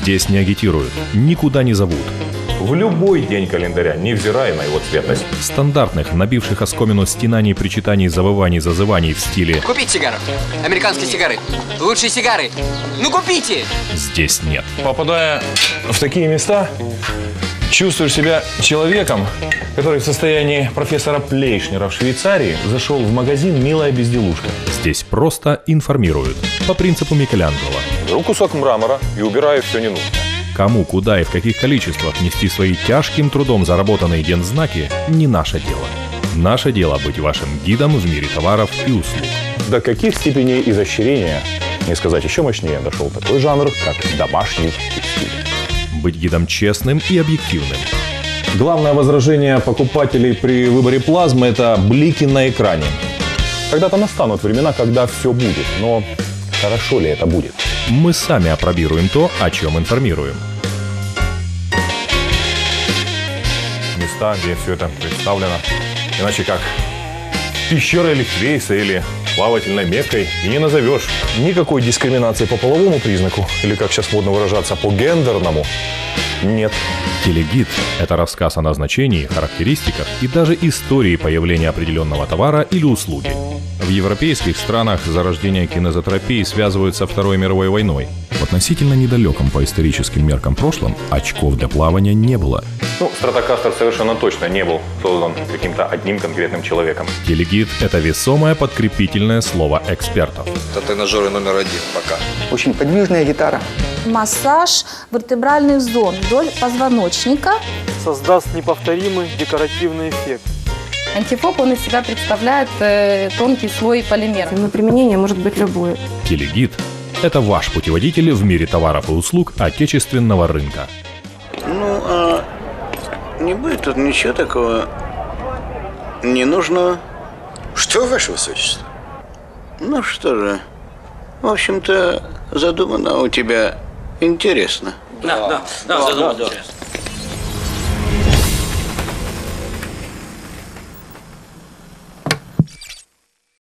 Здесь не агитируют, никуда не зовут. В любой день календаря, невзирая на его цветность. Стандартных, набивших оскомину стенаний, причитаний, завываний, зазываний в стиле Купите сигару. Американские сигары. Лучшие сигары. Ну купите! здесь нет. Попадая в такие места, чувствуешь себя человеком, который в состоянии профессора Плейшнера в Швейцарии зашел в магазин «Милая безделушка». Здесь просто информируют. По принципу Микеланджело. Беру кусок мрамора и убираю все ненужное. Кому, куда и в каких количествах нести свои тяжким трудом заработанные гензнаки – не наше дело. Наше дело быть вашим гидом в мире товаров и услуг. До каких степеней изощрения, не сказать еще мощнее, дошел такой жанр, как домашний текстиль. Быть гидом честным и объективным. Главное возражение покупателей при выборе плазмы – это блики на экране. Когда-то настанут времена, когда все будет, но хорошо ли это будет? Мы сами опробируем то, о чем информируем. Места, где все это представлено, иначе как пещерой Ликвейса или плавательной Меккой и не назовешь. Никакой дискриминации по половому признаку, или, как сейчас модно выражаться, по гендерному, нет. Телегид – это рассказ о назначении, характеристиках и даже истории появления определенного товара или услуги. В европейских странах зарождение кинезотерапии связывают со Второй мировой войной. В относительно недалеком по историческим меркам прошлом очков для плавания не было. Стратокастер совершенно точно не был создан каким-то одним конкретным человеком. Телегид – это весомое подкрепительное слово экспертов. Это тренажеры номер 1 пока. Очень подвижная гитара. Массаж вертебральных зон вдоль позвоночника. Создаст неповторимый декоративный эффект. Антифок, он из себя представляет тонкий слой полимера. Но применение может быть любое. Телегид – это ваш путеводитель в мире товаров и услуг отечественного рынка. Не будет тут ничего такого ненужного. Что, ваше высочество? Ну что же, в общем-то, задумано у тебя интересно. Да, задумано.